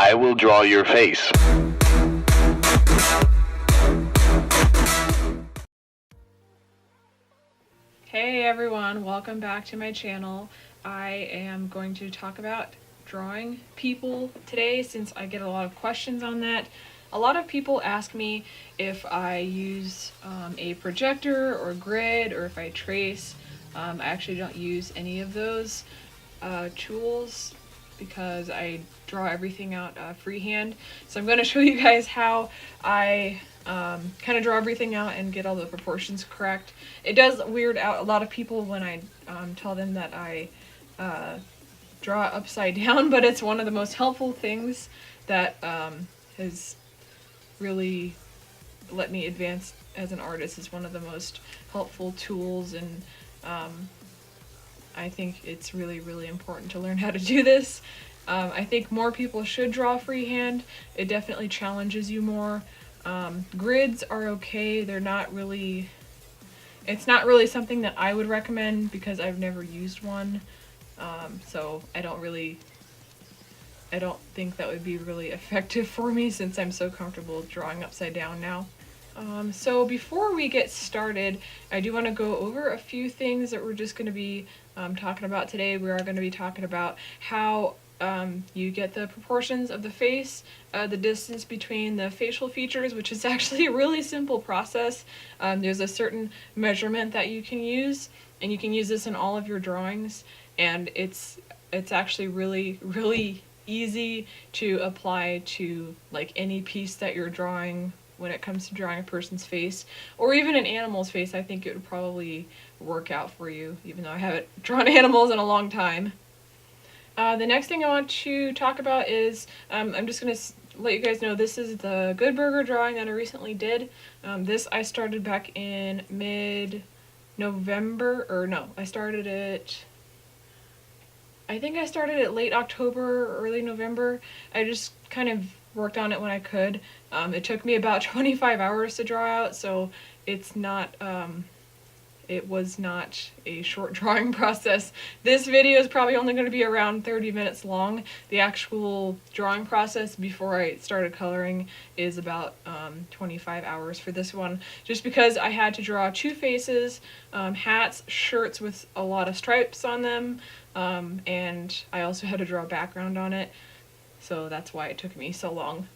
I will draw your face. Hey everyone, welcome back to my channel. I am going to talk about drawing people today since I get a lot of questions on that. A lot of people ask me if I use a projector or grid or if I trace. I actually don't use any of those tools because I draw everything out freehand. So I'm going to show you guys how I kind of draw everything out and get all the proportions correct. It does weird out a lot of people when I tell them that I draw upside down, but it's one of the most helpful things that has really let me advance as an artist. It's one of the most helpful tools, and I think it's really, really important to learn how to do this. I think more people should draw freehand. It definitely challenges you more. Grids are okay. They're not really, it's not really something that I would recommend because I've never used one. So I don't think that would be really effective for me since I'm so comfortable drawing upside down now. So before we get started, I do want to go over a few things that we're just going to be talking about today. We are going to be talking about how you get the proportions of the face, the distance between the facial features, which is actually a really simple process. There's a certain measurement that you can use, and you can use this in all of your drawings, and it's actually really, really easy to apply to like any piece that you're drawing. When it comes to drawing a person's face, or even an animal's face, I think it would probably work out for you, even though I haven't drawn animals in a long time. The next thing I want to talk about is, I'm just going to let you guys know this is the Good Burger drawing that I recently did. This I started back in mid-November, or no, I think I started it late October or early November. I just kind of worked on it when I could. It took me about 25 hours to draw out, so it's not, it was not a short drawing process. This video is probably only going to be around 30 minutes long. The actual drawing process before I started coloring is about 25 hours for this one, just because I had to draw two faces, hats, shirts with a lot of stripes on them, and I also had to draw a background on it. So that's why it took me so long.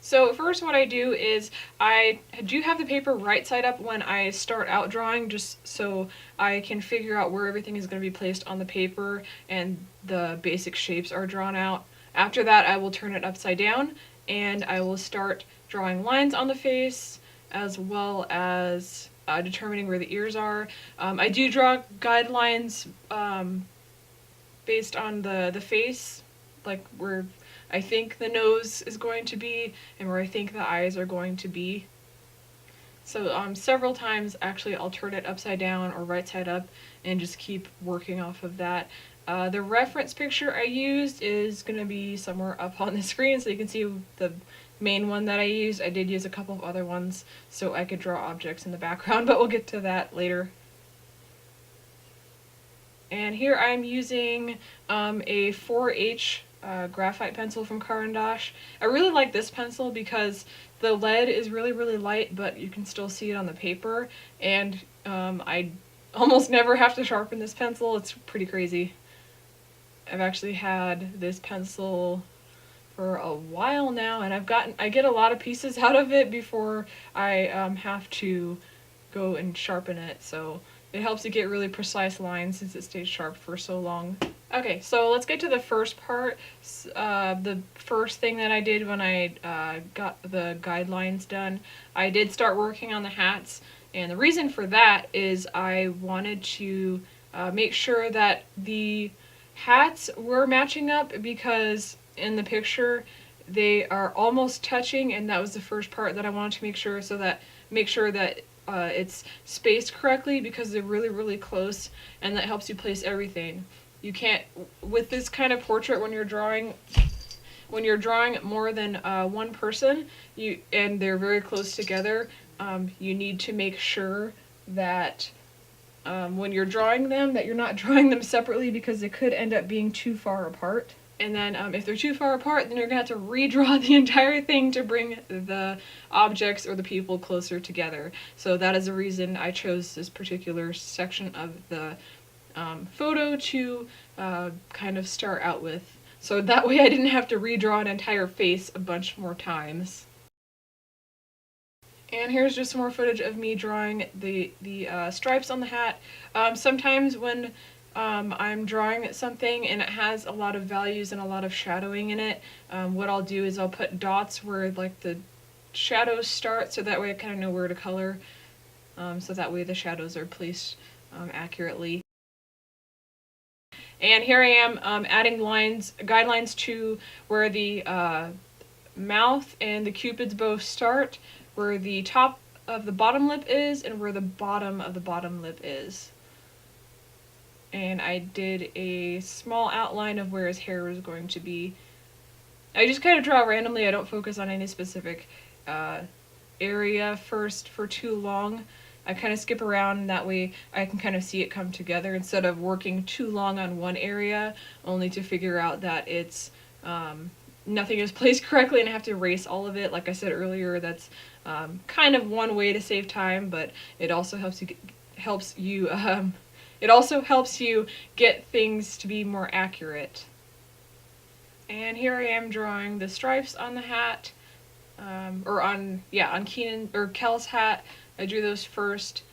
So first what I do is I do have the paper right side up when I start out drawing, just so I can figure out where everything is going to be placed on the paper and the basic shapes are drawn out. After that, I will turn it upside down and I will start drawing lines on the face, as well as determining where the ears are. I do draw guidelines based on the face, like where I think the nose is going to be and where I think the eyes are going to be. So several times actually I'll turn it upside down or right side up and just keep working off of that. The reference picture I used is going to be somewhere up on the screen so you can see the main one that I used. I did use a couple of other ones so I could draw objects in the background, but we'll get to that later. And here I'm using a 4H graphite pencil from Caran D'Ache. I really like this pencil because the lead is really, really light, but you can still see it on the paper, and I almost never have to sharpen this pencil. It's pretty crazy. I've actually had this pencil for a while now, and I get a lot of pieces out of it before I have to go and sharpen it, so it helps to get really precise lines since it stays sharp for so long. Okay, so let's get to the first part. The first thing that I did when I got the guidelines done, I did start working on the hats, and the reason for that is I wanted to make sure that the hats were matching up, because in the picture they are almost touching, and that was the first part that I wanted to make sure that it's spaced correctly, because they're really, really close, and that helps you place everything. You can't, with this kind of portrait, when you're drawing more than one person, and they're very close together, you need to make sure that when you're drawing them, that you're not drawing them separately, because they could end up being too far apart. And then if they're too far apart, then you're going to have to redraw the entire thing to bring the objects or the people closer together. So that is the reason I chose this particular section of the photo to kind of start out with. So that way I didn't have to redraw an entire face a bunch more times. And here's just some more footage of me drawing the stripes on the hat. Sometimes when I'm drawing something and it has a lot of values and a lot of shadowing in it, what I'll do is I'll put dots where like the shadows start, so that way I kind of know where to color, so that way the shadows are placed accurately. And here I am adding guidelines to where the mouth and the cupid's bow start, where the top of the bottom lip is, and where the bottom of the bottom lip is. And I did a small outline of where his hair was going to be. I just kind of draw randomly. I don't focus on any specific area first for too long. I kind of skip around, and that way I can kind of see it come together instead of working too long on one area only to figure out that it's nothing is placed correctly and I have to erase all of it. Like I said earlier, that's kind of one way to save time, but it also helps you get things to be more accurate. And here I am drawing the stripes on the hat, on Kenan or Kel's hat. I drew those first.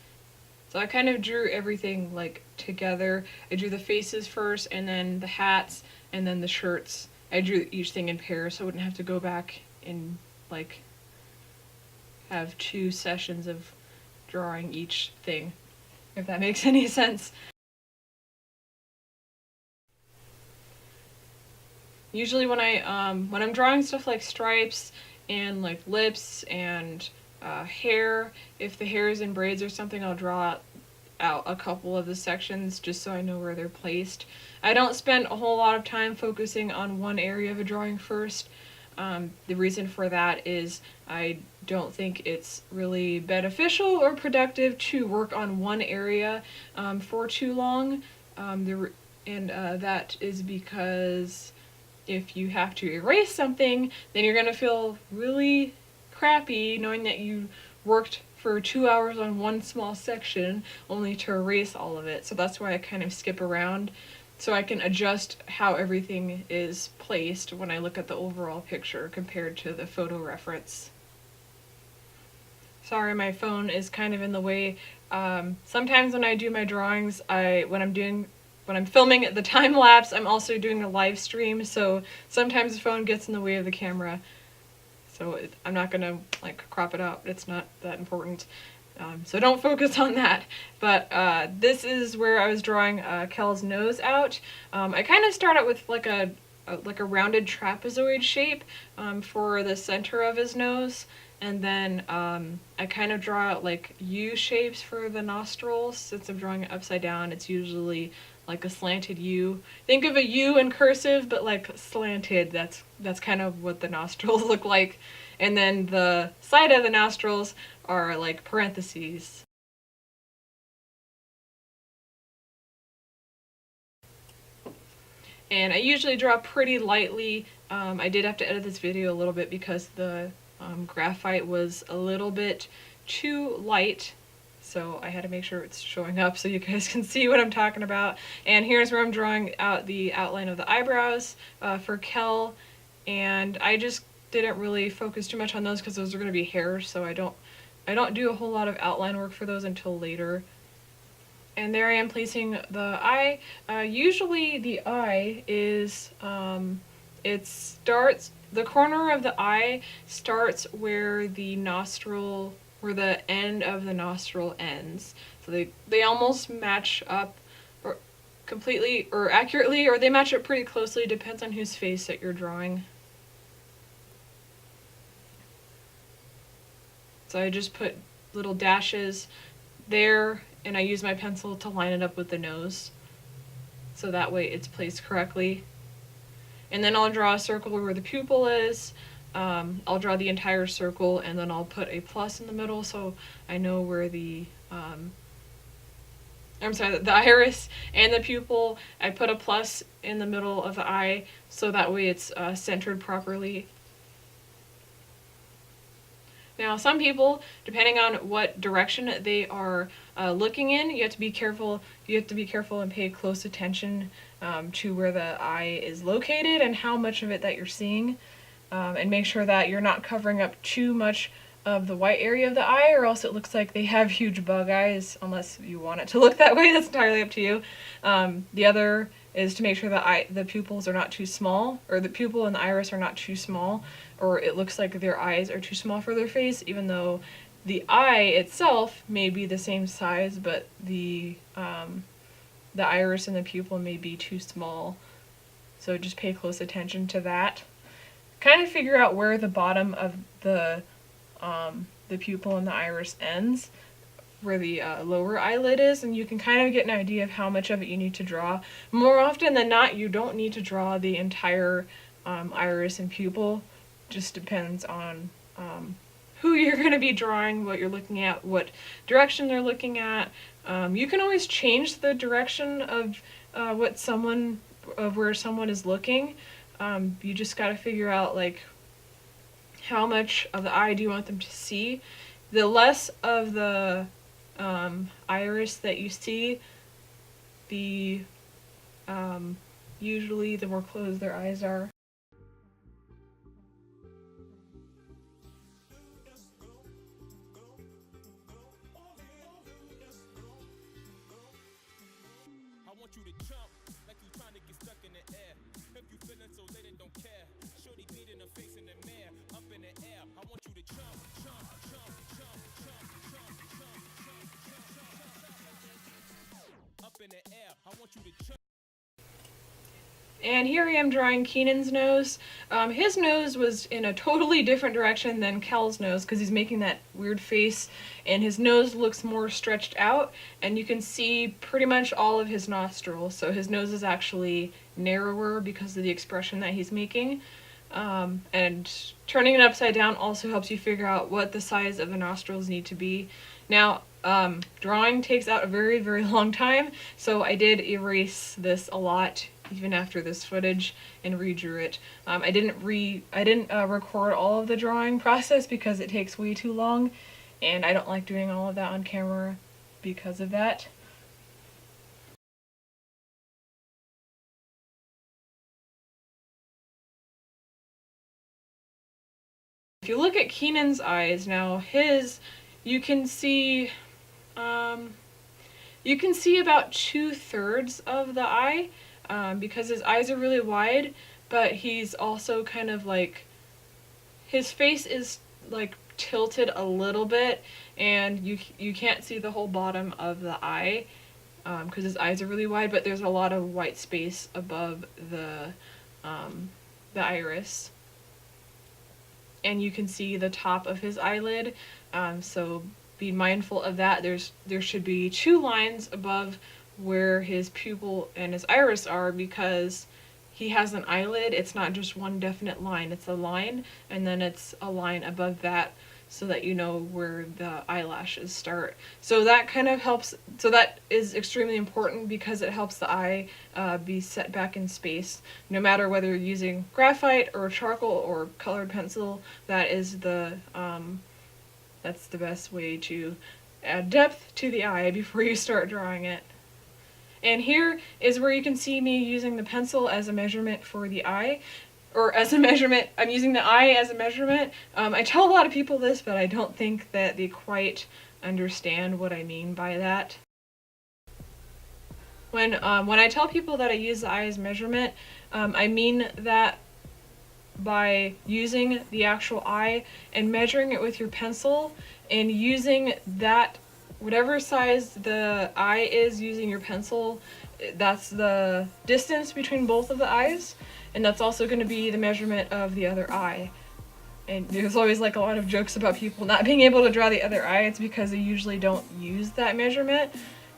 So I kind of drew everything like together. I drew the faces first, and then the hats, and then the shirts. I drew each thing in pairs so I wouldn't have to go back and like have 2 sessions of drawing each thing, if that makes any sense. Usually when I'm drawing stuff like stripes and like lips and hair, if the hair is in braids or something, I'll draw out a couple of the sections just so I know where they're placed. I don't spend a whole lot of time focusing on one area of a drawing first. The reason for that is I don't think it's really beneficial or productive to work on one area for too long. That is because if you have to erase something, then you're going to feel really crappy knowing that you worked for 2 hours on one small section only to erase all of it. So that's why I kind of skip around, so I can adjust how everything is placed when I look at the overall picture compared to the photo reference. Sorry, my phone is kind of in the way. Sometimes when I do my drawings, when I'm filming the time lapse, I'm also doing a live stream, so sometimes the phone gets in the way of the camera. So I'm not gonna like crop it out. It's not that important. So don't focus on that. But this is where I was drawing Kel's nose out. I kind of start out with like a rounded trapezoid shape for the center of his nose, and then I kind of draw out like U shapes for the nostrils. Since I'm drawing it upside down, it's usually like a slanted U. Think of a U in cursive, but like slanted. That's kind of what the nostrils look like. And then the side of the nostrils are like parentheses. And I usually draw pretty lightly. I did have to edit this video a little bit because the graphite was a little bit too light. So I had to make sure it's showing up so you guys can see what I'm talking about. And here's where I'm drawing out the outline of the eyebrows for Kel. And I just didn't really focus too much on those because those are going to be hairs, so I don't do a whole lot of outline work for those until later. And there I am placing the eye. Usually the eye is, the corner of the eye starts where the end of the nostril ends. So they almost match up or completely or accurately, or they match up pretty closely, depends on whose face that you're drawing. So I just put little dashes there, and I use my pencil to line it up with the nose, so that way it's placed correctly. And then I'll draw a circle where the pupil is. I'll draw the entire circle, and then I'll put a plus in the middle so I know where the I'm sorry, the iris and the pupil. I put a plus in the middle of the eye so that way it's centered properly. Now, some people, depending on what direction they are looking in, you have to be careful. You have to be careful and pay close attention to where the eye is located and how much of it that you're seeing, and make sure that you're not covering up too much of the white area of the eye, or else it looks like they have huge bug eyes. Unless you want it to look that way, that's entirely up to you. The other is to make sure the pupils are not too small, or the pupil and the iris are not too small, or it looks like their eyes are too small for their face, even though the eye itself may be the same size, but the iris and the pupil may be too small. So just pay close attention to that. Kind of figure out where the bottom of the pupil and the iris ends, where the lower eyelid is, and you can kind of get an idea of how much of it you need to draw. More often than not, you don't need to draw the entire iris and pupil. Just depends on who you're going to be drawing, what you're looking at, what direction they're looking at. You can always change the direction of where someone is looking. You just got to figure out like how much of the eye do you want them to see. The less of the iris that you see, the usually the more closed their eyes are. And here I am drawing Kenan's nose. His nose was in a totally different direction than Kel's nose because he's making that weird face, and his nose looks more stretched out, and you can see pretty much all of his nostrils. So his nose is actually narrower because of the expression that he's making. And turning it upside down also helps you figure out what the size of the nostrils need to be. Now, drawing takes out a very, very long time, so I did erase this a lot even after this footage and redrew it. I didn't record all of the drawing process because it takes way too long, and I don't like doing all of that on camera because of that. If you look at Kenan's eyes now, you can see about 2/3 of the eye, because his eyes are really wide, but he's also kind of like, his face is like tilted a little bit, and you can't see the whole bottom of the eye because his eyes are really wide, but there's a lot of white space above the iris. And you can see the top of his eyelid, so be mindful of that. There should be 2 lines above where his pupil and his iris are, because he has an eyelid. It's not just one definite line, it's a line, and then it's a line above that, so that you know where the eyelashes start. So that kind of helps, so that is extremely important because it helps the eye be set back in space. No matter whether you're using graphite or charcoal or colored pencil, that's the best way to add depth to the eye before you start drawing it. And here is where you can see me using the pencil as a measurement for the eye. Or as a measurement, I'm using the eye as a measurement. I tell a lot of people this, but I don't think that they quite understand what I mean by that. When I tell people that I use the eye as measurement, I mean that by using the actual eye and measuring it with your pencil, and using that, whatever size the eye is, using your pencil, that's the distance between both of the eyes, and that's also going to be the measurement of the other eye. And there's always like a lot of jokes about people not being able to draw the other eye. It's because they usually don't use that measurement,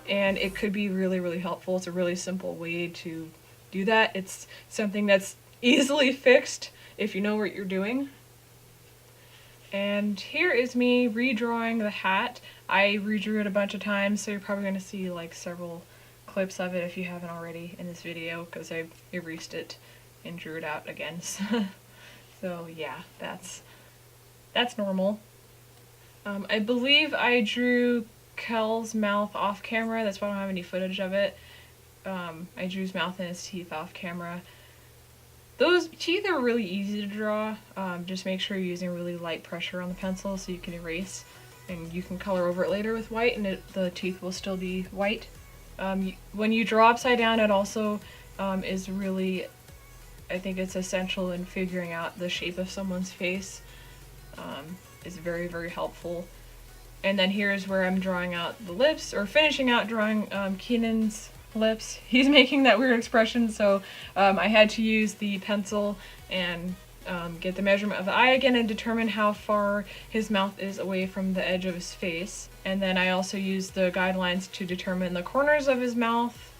and it could be really, really helpful. It's a really simple way to do that. It's something that's easily fixed if you know what you're doing. And here is me redrawing the hat. I redrew it a bunch of times, so you're probably going to see like several clips of it if you haven't already in this video, because I erased it and drew it out again. So yeah, that's normal. I believe I drew Kel's mouth off camera, that's why I don't have any footage of it. I drew his mouth and his teeth off camera. Those teeth are really easy to draw. Just make sure you're using really light pressure on the pencil so you can erase, and you can color over it later with white, and the teeth will still be white. When you draw upside down, it also is really, I think it's essential in figuring out the shape of someone's face. It's very, very helpful. And then here's where I'm drawing out the lips, or finishing out drawing Kenan's lips. He's making that weird expression, so I had to use the pencil and get the measurement of the eye again and determine how far his mouth is away from the edge of his face. And then I also used the guidelines to determine the corners of his mouth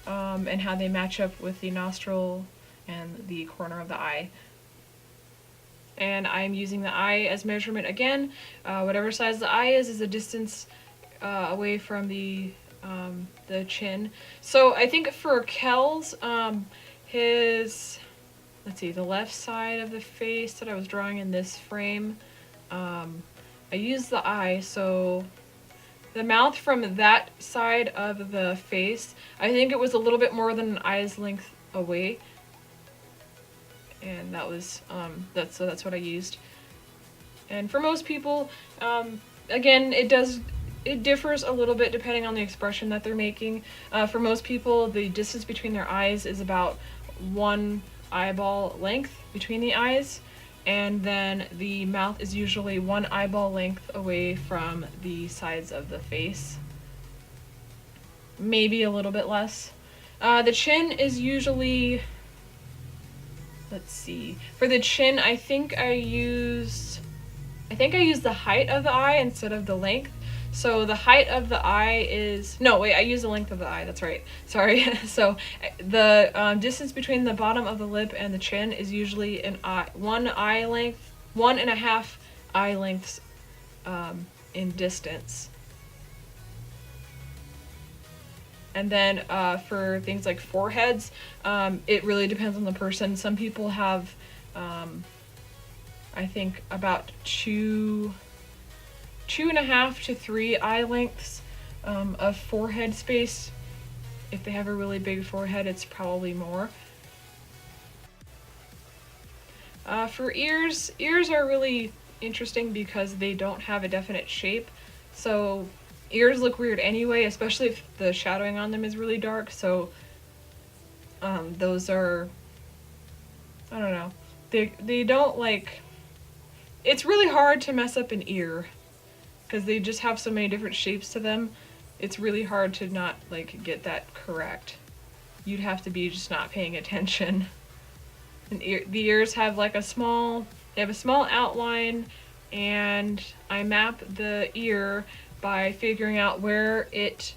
and how they match up with the nostril and the corner of the eye. And I'm using the eye as measurement again. Whatever size the eye is a distance away from the chin. So I think for Kel's, let's see, the left side of the face that I was drawing in this frame, I used the eye, so the mouth from that side of the face, I think it was a little bit more than an eye's length away. And that was, that's what I used. And for most people, again, it differs a little bit depending on the expression that they're making. For most people, the distance between their eyes is about 1 eyeball length between the eyes, and then the mouth is usually 1 eyeball length away from the sides of the face. Maybe a little bit less. The chin is usually, let's see, for the chin, I think I used the height of the eye instead of the length. So the height of the eye is, no wait, I used the length of the eye, that's right, sorry. So the distance between the bottom of the lip and the chin is usually 1 eye length, 1.5 eye lengths in distance. And then for things like foreheads, it really depends on the person. Some people have, I think, about 2.5 to 3 eye lengths of forehead space. If they have a really big forehead, it's probably more. For ears are really interesting because they don't have a definite shape. So ears look weird anyway, especially if the shadowing on them is really dark. So those are, I don't know, they don't like, it's really hard to mess up an ear because they just have so many different shapes to them. It's really hard to not like get that correct. You'd have to be just not paying attention. And the ears have like a small outline, and I map the ear by figuring out where it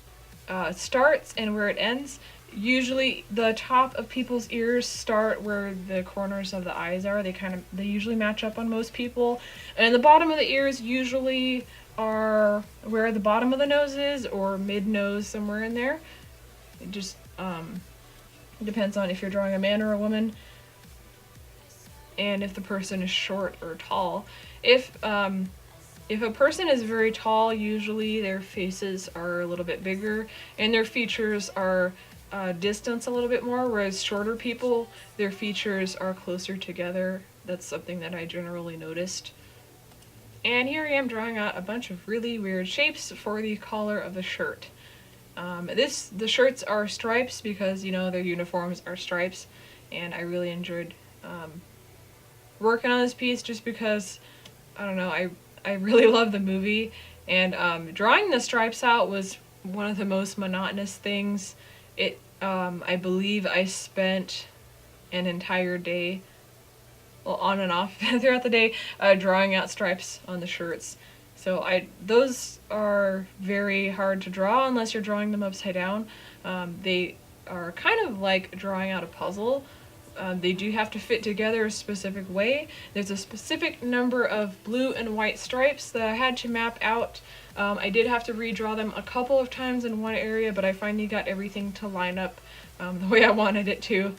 starts and where it ends. Usually the top of people's ears start where the corners of the eyes are. They usually match up on most people. And the bottom of the ears usually are where the bottom of the nose is, or mid-nose, somewhere in there. It just depends on if you're drawing a man or a woman, and if the person is short or tall. If a person is very tall, usually their faces are a little bit bigger and their features are distanced a little bit more, whereas shorter people, their features are closer together. That's something that I generally noticed. And here I am drawing out a bunch of really weird shapes for the collar of the shirt. The shirts are stripes because, you know, their uniforms are stripes, and I really enjoyed working on this piece just because, I don't know, I really love the movie, and drawing the stripes out was one of the most monotonous things. I believe I spent an entire day, well, on and off throughout the day, drawing out stripes on the shirts. So those are very hard to draw unless you're drawing them upside down. They are kind of like drawing out a puzzle, They do have to fit together a specific way. There's a specific number of blue and white stripes that I had to map out. I did have to redraw them a couple of times in one area, but I finally got everything to line up the way I wanted it to.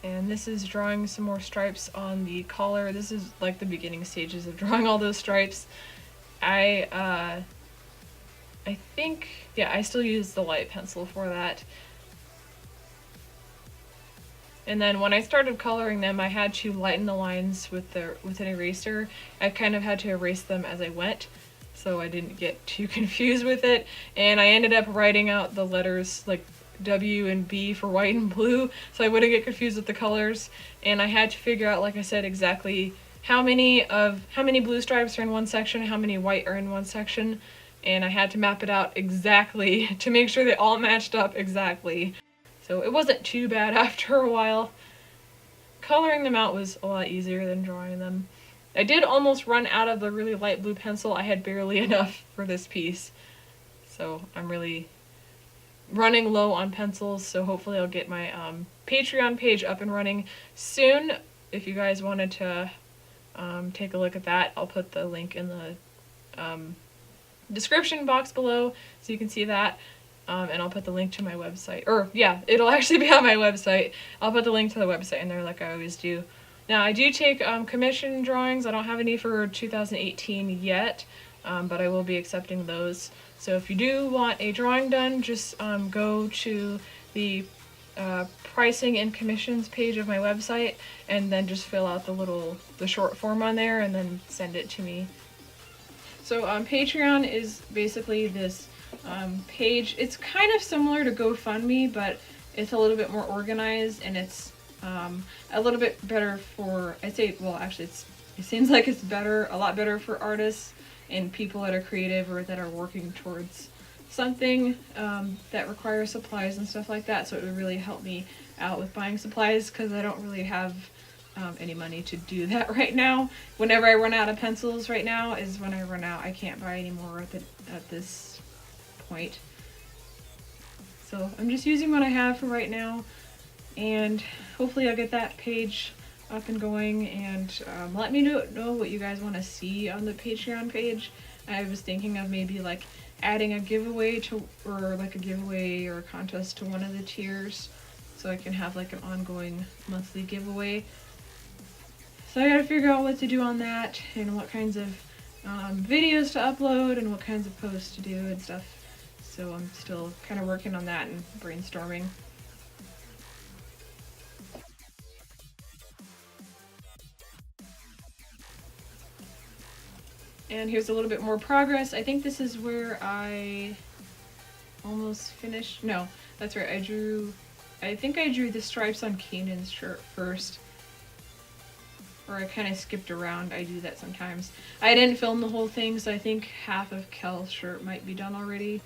And this is drawing some more stripes on the collar. This is like the beginning stages of drawing all those stripes. I think, yeah, I still use the light pencil for that. And then when I started coloring them, I had to lighten the lines with an eraser. I kind of had to erase them as I went, so I didn't get too confused with it. And I ended up writing out the letters like W and B for white and blue, so I wouldn't get confused with the colors. And I had to figure out, like I said, exactly how many blue stripes are in one section, how many white are in one section, and I had to map it out exactly to make sure they all matched up exactly. So it wasn't too bad after a while. Coloring them out was a lot easier than drawing them. I did almost run out of the really light blue pencil. I had barely enough for this piece. So I'm really running low on pencils, so hopefully I'll get my Patreon page up and running soon. If you guys wanted to take a look at that, I'll put the link in the description box below so you can see that. And I'll put the link to my website. Or, yeah, it'll actually be on my website. I'll put the link to the website in there like I always do. Now, I do take commission drawings. I don't have any for 2018 yet, but I will be accepting those. So if you do want a drawing done, just go to the pricing and commissions page of my website, and then just fill out the short form on there, and then send it to me. So Patreon is basically this page. It's kind of similar to GoFundMe, but it's a little bit more organized, and it's a little bit better for, I'd say, well, actually it seems like it's a lot better for artists and people that are creative or that are working towards something that requires supplies and stuff like that. So it would really help me out with buying supplies, because I don't really have any money to do that right now. Whenever I run out of pencils right now is when I run out. I can't buy any more at this point. So I'm just using what I have for right now, and hopefully I'll get that page up and going, and let me know what you guys want to see on the Patreon page. I was thinking of maybe like adding a giveaway or a contest to one of the tiers, so I can have like an ongoing monthly giveaway. So I gotta figure out what to do on that, and what kinds of videos to upload, and what kinds of posts to do and stuff. So I'm still kind of working on that and brainstorming. And here's a little bit more progress. I think this is where I almost finished. No, that's right. I think I drew the stripes on Kenan's shirt first. Or I kind of skipped around. I do that sometimes. I didn't film the whole thing, so I think half of Kel's shirt might be done already.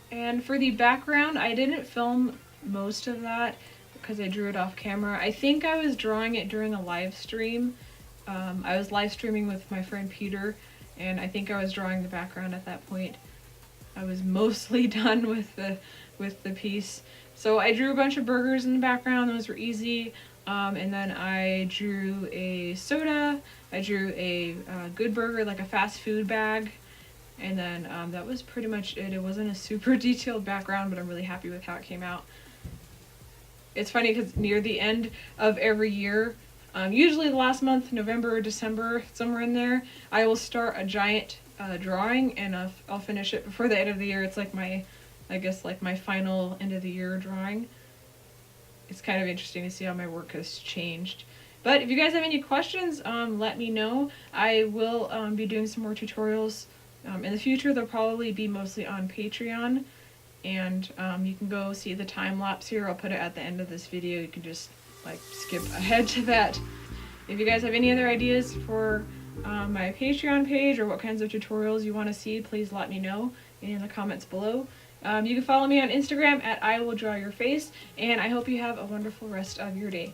And for the background, I didn't film most of that because I drew it off camera. I think I was drawing it during a live stream. I was live streaming with my friend Peter, and I think I was drawing the background at that point. I was mostly done with the piece. So I drew a bunch of burgers in the background. Those were easy. And then I drew a soda. I drew a good burger, like a fast food bag. And then that was pretty much it. It wasn't a super detailed background, but I'm really happy with how it came out. It's funny because near the end of every year, usually the last month, November or December, somewhere in there, I will start a giant drawing, and I'll finish it before the end of the year. It's like I guess my final end of the year drawing. It's kind of interesting to see how my work has changed. But if you guys have any questions, let me know. I will be doing some more tutorials in the future. They'll probably be mostly on Patreon. And you can go see the time lapse here. I'll put it at the end of this video. You can just skip ahead to that. If you guys have any other ideas for my Patreon page, or what kinds of tutorials you want to see, please let me know in the comments below. You can follow me on Instagram at IWillDrawYourFace, and I hope you have a wonderful rest of your day.